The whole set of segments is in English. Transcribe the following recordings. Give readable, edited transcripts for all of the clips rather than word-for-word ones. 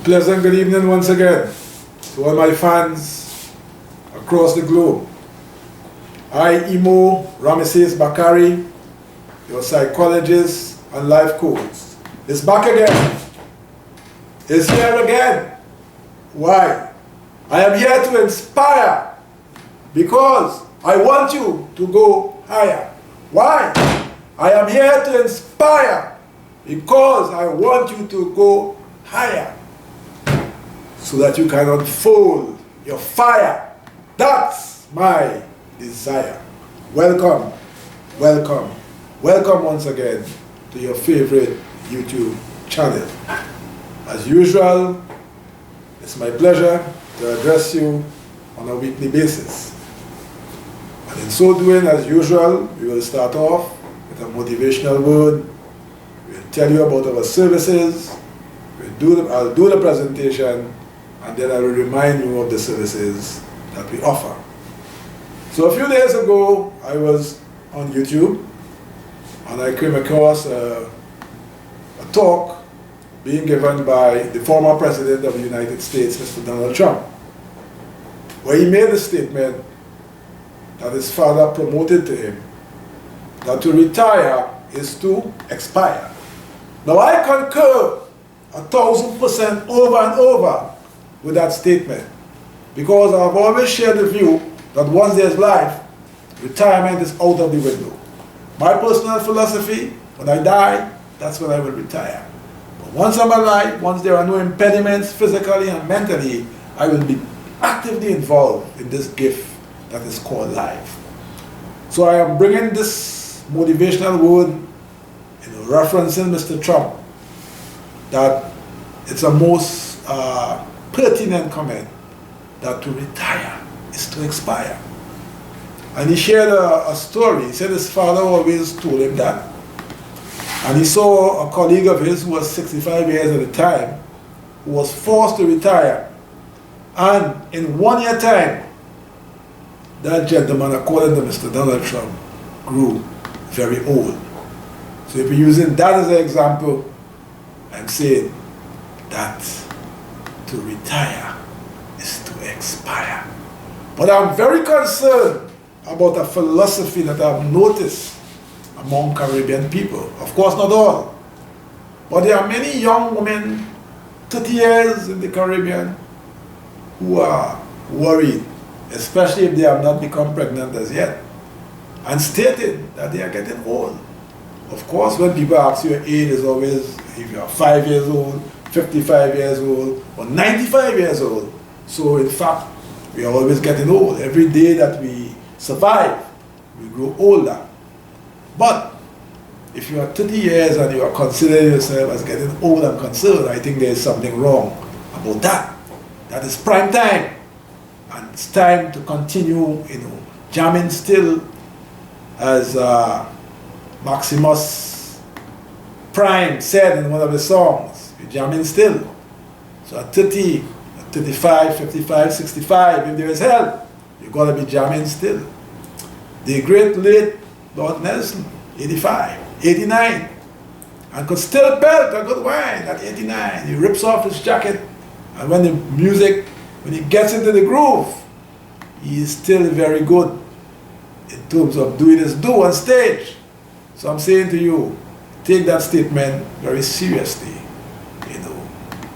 Pleasant good evening once again to all my fans across the globe. I, Imo Bakari, your psychologist and life coach, is back again. Is here again. Why? I am here to inspire because I want you to go higher. Why? I am here to inspire because I want you to go higher so that you can unfold your fire. That's my desire. Welcome, welcome, welcome once again to your favorite YouTube channel. As usual, it's my pleasure to address you on a weekly basis. And in so doing, as usual, we will start off with a motivational word. We'll tell you about our services. I'll do the presentation, and then I will remind you of the services that we offer. So a few days ago, I was on YouTube, and I came across a talk being given by the former President of the United States, Mr. Donald Trump, where he made a statement that his father promoted to him, that to retire is to expire. Now I concur 1,000% over and over with that statement, because I've always shared the view that once there's life, retirement is out of the window. My personal philosophy, when I die, that's when I will retire. But once I'm alive, once there are no impediments physically and mentally, I will be actively involved in this gift that is called life. So I am bringing this motivational word in referencing Mr. Trump, that it's a most pertinent comment, that to retire is to expire. And he shared a story. He said his father always told him that. And he saw a colleague of his who was 65 years at the time, who was forced to retire. And in 1 year time, that gentleman, according to Mr. Donald Trump, grew very old. So if we're using that as an example, I'm saying that to retire is to expire. But I'm very concerned about a philosophy that I've noticed among Caribbean people. Of course, not all. But there are many young women, 30 years in the Caribbean, who are worried, especially if they have not become pregnant as yet, and stated that they are getting old. Of course, when people ask you your age, is always if you are 5 years old, 55 years old, or 95 years old. So in fact, we are always getting old. Every day that we survive, we grow older. But if you are 30 years and you are considering yourself as getting old and concerned, I think there is something wrong about that. That is prime time. And it's time to continue, jamming still, as Maximus Prime said in one of his songs, you're jamming still. So at 30, at 35, 55, 65, if there is help, you've got to be jamming still. The great late Lord Nelson, 85, 89, and could still belt a good wine at 89. He rips off his jacket, and when the music, when he gets into the groove, he is still very good in terms of doing his do on stage. So I'm saying to you, take that statement very seriously.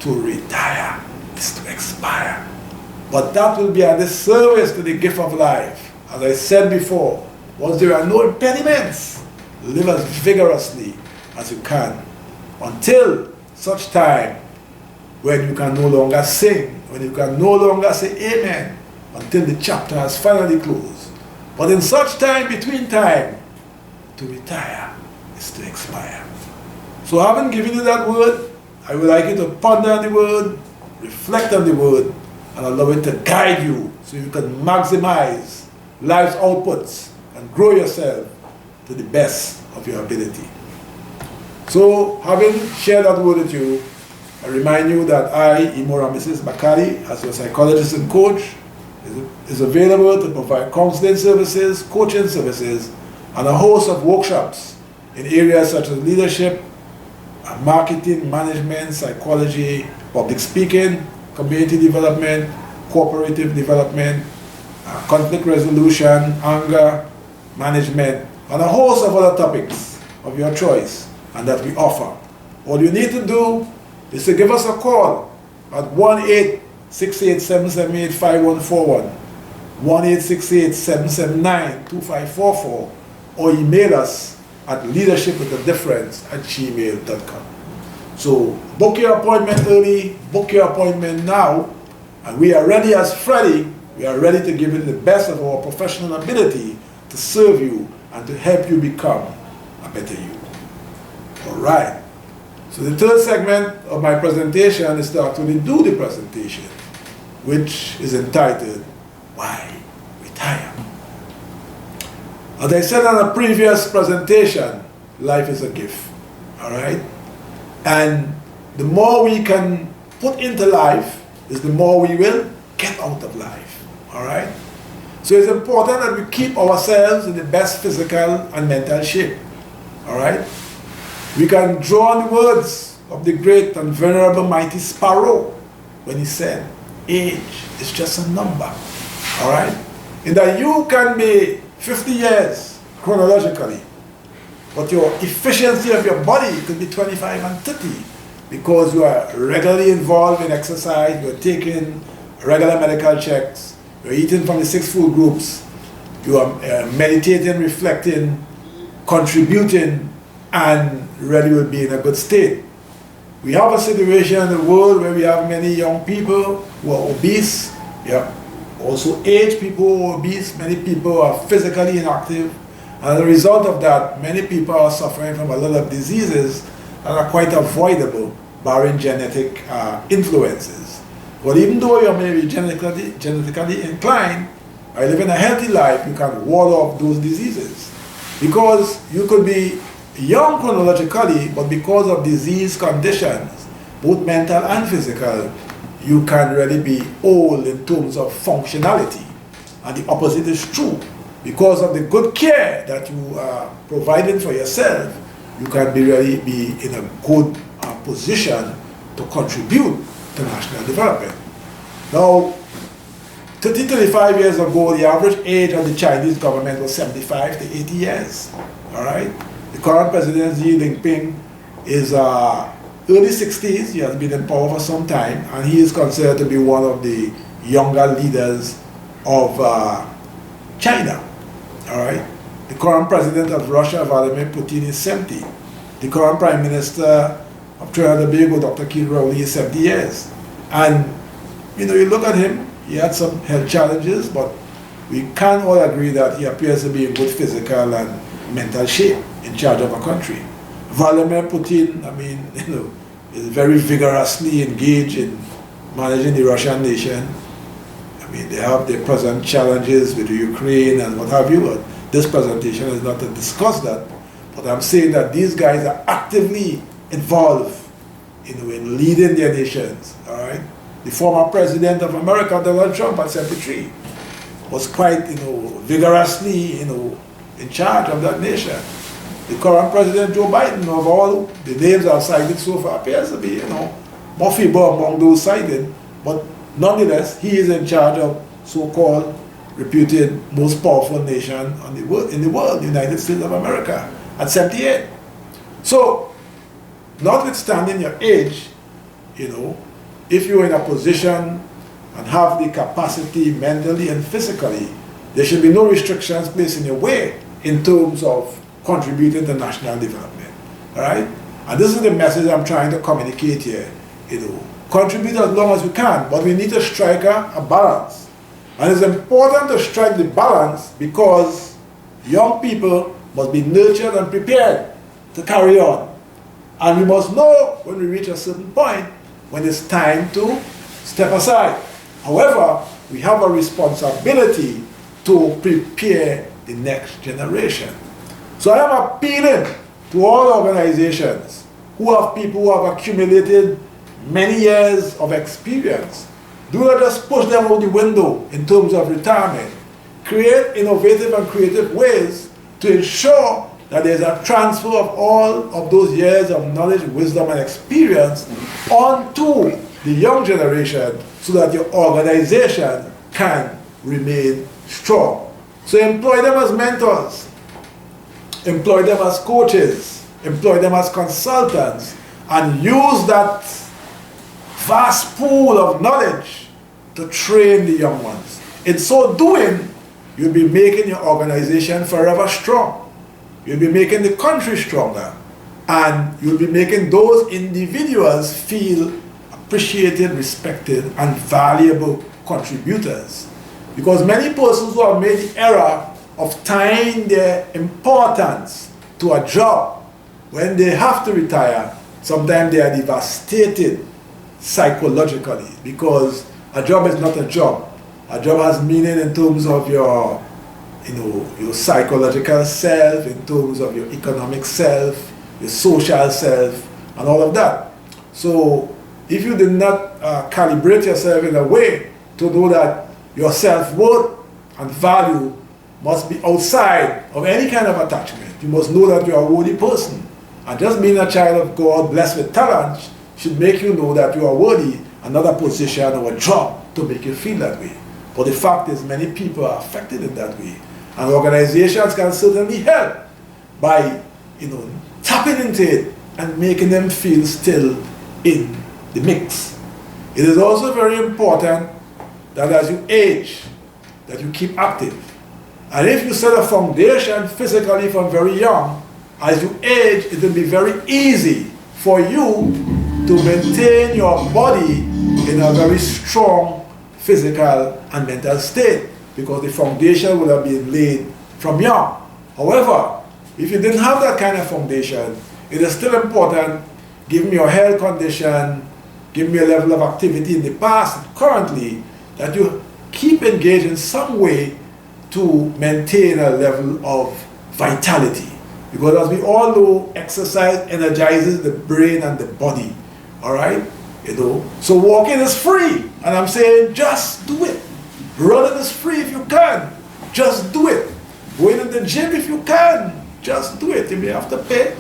To retire is to expire. But that will be a disservice to the gift of life. As I said before, once there are no impediments, live as vigorously as you can until such time when you can no longer sing, when you can no longer say amen, until the chapter has finally closed. But in such time, between time, to retire is to expire. So having given you that word, I would like you to ponder on the word, reflect on the word, and allow it to guide you so you can maximize life's outputs and grow yourself to the best of your ability. So, having shared that word with you, I remind you that I, Imo Bakari, as your psychologist and coach, is available to provide counseling services, coaching services, and a host of workshops in areas such as leadership, marketing, management, psychology, public speaking, community development, cooperative development, conflict resolution, anger management, and a host of other topics of your choice and that we offer. All you need to do is to give us a call at 1-868-778-5141, 1-868-779-2544, or email us at leadershipwithadifference@gmail.com. So book your appointment early, book your appointment now, and we are ready as Freddie. We are ready to give you the best of our professional ability to serve you and to help you become a better you. All right. So the third segment of my presentation is to actually do the presentation, which is entitled, Why Retire? As I said on a previous presentation, life is a gift, all right? And the more we can put into life is the more we will get out of life, all right? So it's important that we keep ourselves in the best physical and mental shape, all right? We can draw on the words of the great and venerable mighty Sparrow when he said, age is just a number, all right? In that you can be 50 years chronologically, but your efficiency of your body could be 25 and 30 because you are regularly involved in exercise, you're taking regular medical checks, you're eating from the 6 food groups, you are meditating, reflecting, contributing, and really will be in a good state. We have a situation in the world where we have many young people who are obese. We have also aged people who are obese. Many people are physically inactive. And as a result of that, many people are suffering from a lot of diseases that are quite avoidable, barring genetic influences. But even though you may be genetically inclined, by living a healthy life, you can ward off those diseases. Because you could be young chronologically, but because of disease conditions, both mental and physical, you can really be old in terms of functionality. And the opposite is true. Because of the good care that you are providing for yourself, you can really be in a good position to contribute to national development. Now, 35 years ago, the average age of the Chinese government was 75 to 80 years. All right? The current president, Xi Jinping, is early 60s. He has been in power for some time, and he is considered to be one of the younger leaders of China. All right? The current president of Russia, Vladimir Putin, is 70. The current prime minister of Trinidad and Tobago, Dr. Keith Rowley, is 70 years. And, you know, you look at him, he had some health challenges, but we can all agree that he appears to be in good physical and mental shape in charge of a country. Vladimir Putin, I mean, you know, is very vigorously engaged in managing the Russian nation. I mean, they have their present challenges with the Ukraine and what have you. But this presentation is not to discuss that. But I'm saying that these guys are actively involved, you know, in leading their nations. All right. The former president of America, Donald Trump, at 73, was quite, you know, vigorously, you know, in charge of that nation. The current president, Joe Biden, of all the names I've cited so far, appears to be, you know, more feeble among those cited, but nonetheless, he is in charge of so-called reputed most powerful nation in the world, the United States of America, at 78. So, notwithstanding your age, you know, if you're in a position and have the capacity mentally and physically, there should be no restrictions placed in your way in terms of contributing to national development. All right? And this is the message I'm trying to communicate here. You know, contribute as long as we can, but we need to strike a balance. And it's important to strike the balance because young people must be nurtured and prepared to carry on. And we must know when we reach a certain point when it's time to step aside. However, we have a responsibility to prepare the next generation. So I am appealing to all organizations who have people who have accumulated many years of experience. Do not just push them out the window in terms of retirement. Create innovative and creative ways to ensure that there's a transfer of all of those years of knowledge, wisdom, and experience onto the young generation so that your organization can remain strong. So employ them as mentors, employ them as coaches, employ them as consultants, and use that vast pool of knowledge to train the young ones. In so doing, you'll be making your organization forever strong. You'll be making the country stronger, and you'll be making those individuals feel appreciated, respected, and valuable contributors. Because many persons who have made the error of tying their importance to a job, when they have to retire, sometimes they are devastated psychologically, because a job is not a job. A job has meaning in terms of your psychological self, in terms of your economic self, your social self, and all of that. So if you did not calibrate yourself in a way to know that your self-worth and value must be outside of any kind of attachment, you must know that you are a worthy person. And just being a child of God blessed with talent should make you know that you are worthy, another position or a job to make you feel that way. But the fact is, many people are affected in that way. And organizations can certainly help by, tapping into it and making them feel still in the mix. It is also very important that as you age, that you keep active. And if you set a foundation physically from very young, as you age, it will be very easy for you to maintain your body in a very strong physical and mental state, because the foundation will have been laid from young. However, if you didn't have that kind of foundation, it is still important, given your health condition, given your level of activity in the past and currently, that you keep engaged in some way to maintain a level of vitality. Because as we all know, exercise energizes the brain and the body. All right? So walking is free. And I'm saying just do it. Running is free if you can. Just do it. Going to the gym if you can. Just do it. You may have to pay.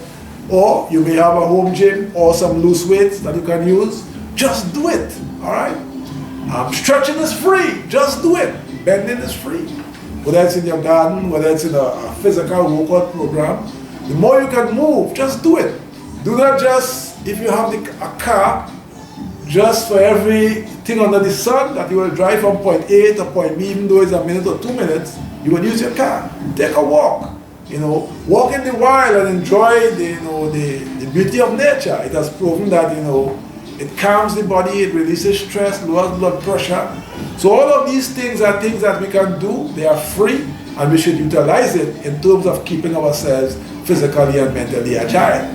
Or you may have a home gym or some loose weights that you can use. Just do it. All right? Stretching is free. Just do it. Bending is free. Whether it's in your garden, whether it's in a physical workout program, the more you can move, just do it. Do not just, if you have a car, just for everything under the sun that you will drive from point A to point B, even though it's a minute or 2 minutes, you will use your car. Take a walk. Walk in the wild and enjoy the beauty of nature. It has proven that it calms the body, it releases stress, lowers blood pressure. So all of these things are things that we can do. They are free, and we should utilize it in terms of keeping ourselves physically and mentally agile.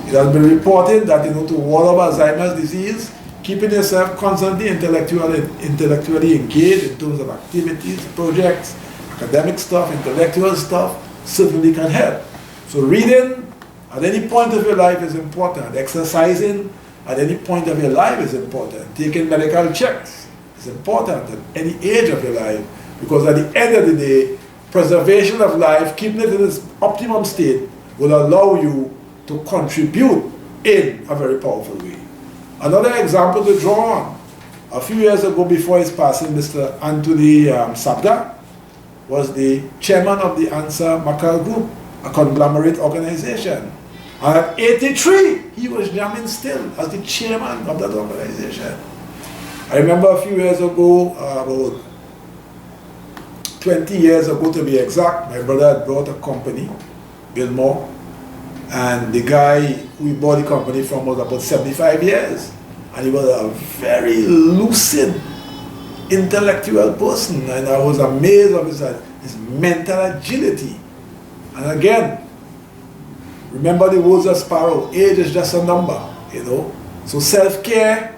It has been reported that to ward off Alzheimer's disease, keeping yourself constantly intellectually engaged in terms of activities, projects, academic stuff, intellectual stuff, certainly can help. So reading at any point of your life is important. Exercising at any point of your life is important. Taking medical checks is important at any age of your life, because at the end of the day, preservation of life, keeping it in its optimum state, will allow you to contribute in a very powerful way. Another example to draw on, a few years ago before his passing, Mr. Anthony Sabda was the chairman of the Answer Makal Group, a conglomerate organization. And at 83, he was jamming still as the chairman of that organization. I remember a few years ago, about 20 years ago to be exact, my brother had brought a company, Gilmore, and the guy who we bought the company from was about 75 years. And he was a very lucid, intellectual person, and I was amazed of his mental agility. And again, remember the words of Sparrow, age is just a number, So self-care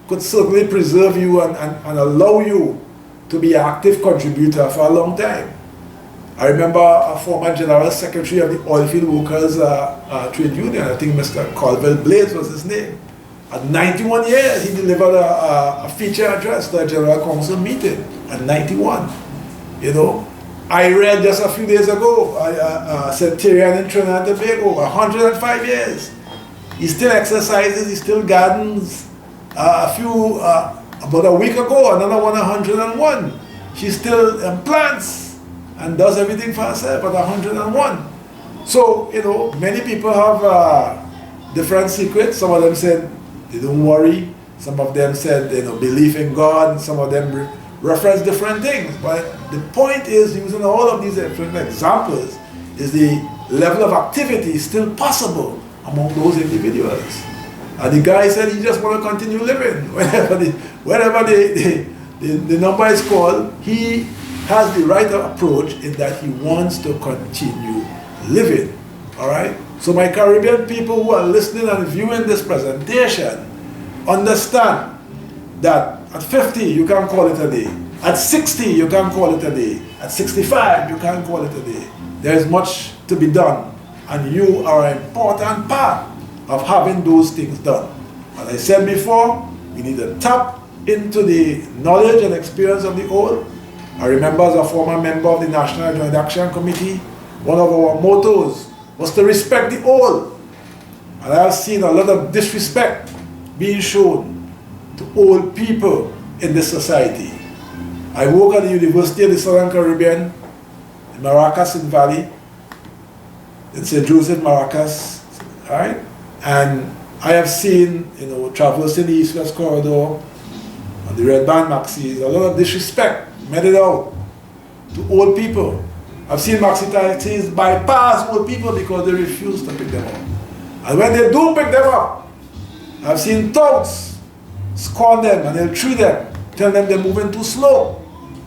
could certainly preserve you and allow you to be an active contributor for a long time. I remember a former General Secretary of the Oilfield Workers Trade Union, I think Mr. Colville Blades was his name. At 91 years, he delivered a feature address to a General Council meeting at 91, I read just a few days ago, a centurion in Trinidad and Tobago, 105 years. He still exercises, he still gardens. About a week ago, another one, 101. She still plants and does everything for herself at 101. So, many people have different secrets. Some of them said they don't worry. Some of them said belief in God. Some of them reference different things. But the point is, using all of these different examples, is the level of activity is still possible among those individuals. And the guy said he just want to continue living. Whenever the number is called, he has the right approach in that he wants to continue living. All right? So my Caribbean people who are listening and viewing this presentation, understand that at 50 you can call it a day. At 60 you can call it a day. At 65 you can call it a day. There is much to be done, and you are an important part of having those things done. As I said before, we need to tap into the knowledge and experience of the old. I remember, as a former member of the National Joint Action Committee, one of our mottos was to respect the old. And I have seen a lot of disrespect being shown to old people in this society. I work at the University of the Southern Caribbean in Maracas in Valley, in St. Joseph, Maracas, right? And I have seen, traversing the East-West Corridor on the Red Band maxis, a lot of disrespect meted out to old people. I've seen maxi taxis bypass old people because they refuse to pick them up. And when they do pick them up, I've seen touts scorn them and they'll treat them, tell them they're moving too slow.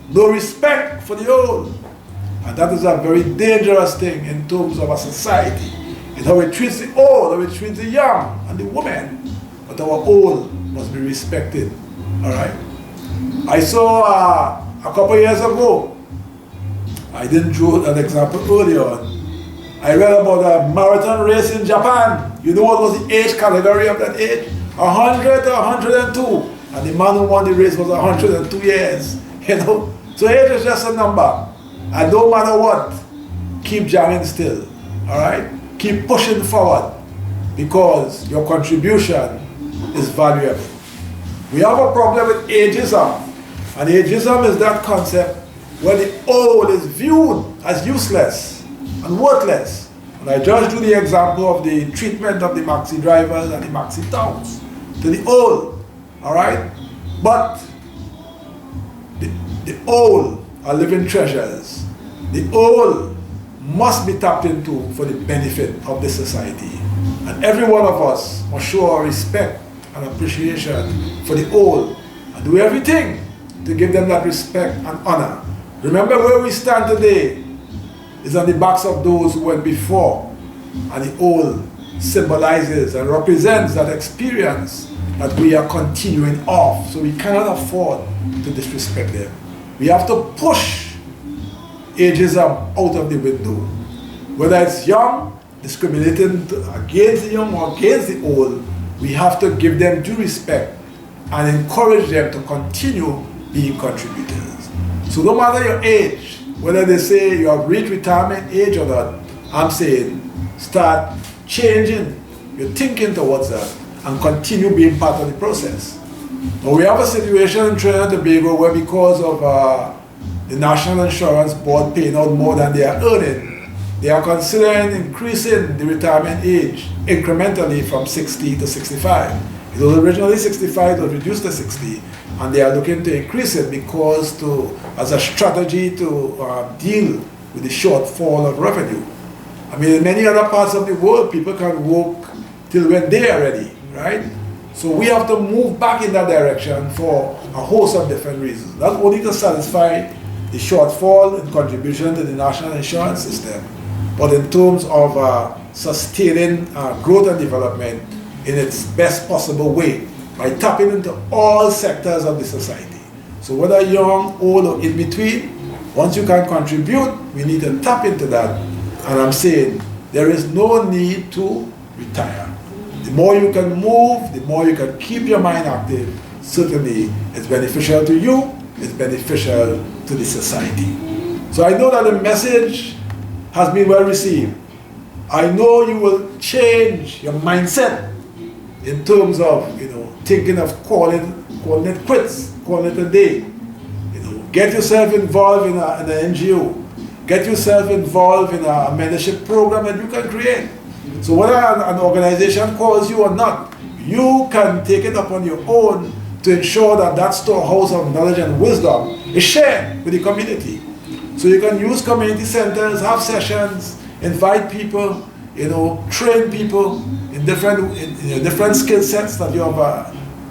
No respect for the old. And that is a very dangerous thing in terms of a society. It's how it treats the old, how it treats the young and the women. But our old must be respected. All right? I saw a couple years ago, I didn't draw an example earlier on. I read about a marathon race in Japan. You know what was the age category of that age? 100 to 102. And the man who won the race was 102 years. So age is just a number. And no matter what, keep jamming still. All right? Keep pushing forward, because your contribution is valuable. We have a problem with ageism, and ageism is that concept where the old is viewed as useless and worthless. And I just drew the example of the treatment of the maxi drivers and the maxi towns to the old. All right? But the old are living treasures. The old must be tapped into for the benefit of the society. And every one of us must show our respect and appreciation for the old and do everything to give them that respect and honor. Remember, where we stand today is on the backs of those who went before, and the old symbolizes and represents that experience that we are continuing off, so we cannot afford to disrespect them. We have to push ageism out of the window. Whether it's young, discriminating against the young or against the old, we have to give them due respect and encourage them to continue being contributors. So no matter your age, whether they say you have reached retirement age or not, I'm saying start changing your thinking towards that and continue being part of the process. Now we have a situation in Trinidad and Tobago where, because of the National Insurance Board paying out more than they are earning, they are considering increasing the retirement age incrementally from 60 to 65. It was originally 65, it was reduced to 60, and they are looking to increase it because as a strategy to deal with the shortfall of revenue. I mean, in many other parts of the world, people can work till when they are ready, right? So we have to move back in that direction for a host of different reasons. Not only to satisfy the shortfall in contribution to the national insurance system, but in terms of sustaining growth and development in its best possible way by tapping into all sectors of the society. So whether young, old, or in between, once you can contribute, we need to tap into that. And I'm saying there is no need to retire. The more you can move, the more you can keep your mind active. Certainly, it's beneficial to you, it's beneficial to the society. So I know that the message has been well received. I know you will change your mindset in terms of, thinking of calling it quits, calling it a day. Get yourself involved in an NGO. Get yourself involved in a mentorship program that you can create. So whether an organization calls you or not, you can take it upon your own to ensure that that storehouse of knowledge and wisdom is shared with the community. So you can use community centers, have sessions, invite people, train people in different skill sets that you have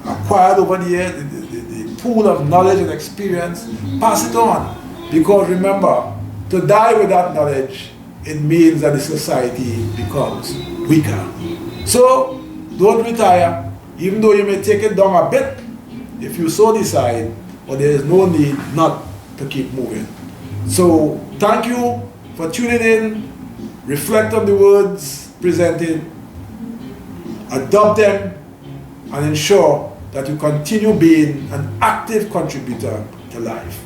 acquired over the years, the pool of knowledge and experience. Pass it on, because remember, to die with that knowledge, it means that the society becomes weaker. So don't retire, even though you may take it down a bit, if you so decide, but there is no need not to keep moving. So thank you for tuning in. Reflect on the words presented, adopt them, and ensure that you continue being an active contributor to life.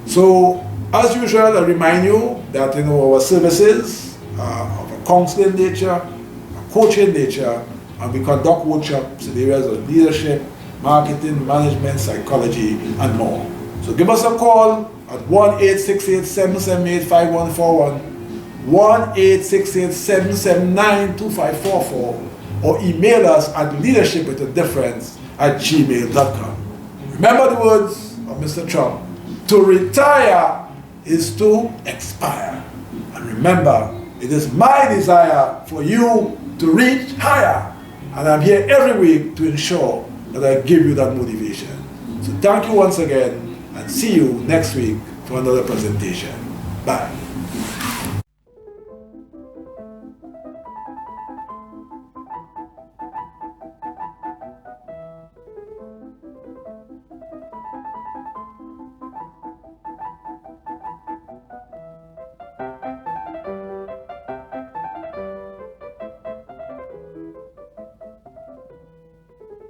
So as usual, I remind you that our services are of a counseling nature, a coaching nature, and we conduct workshops in the areas of leadership, marketing, management, psychology, and more. So give us a call at 1-868-778-5141, 1-868-779-2544, or email us at leadershipwithadifference@gmail.com. Remember the words of Mr. Trump: to retire is to expire. And remember, it is my desire for you to reach higher. And I'm here every week to ensure that I give you that motivation. So thank you once again, and see you next week for another presentation. Bye.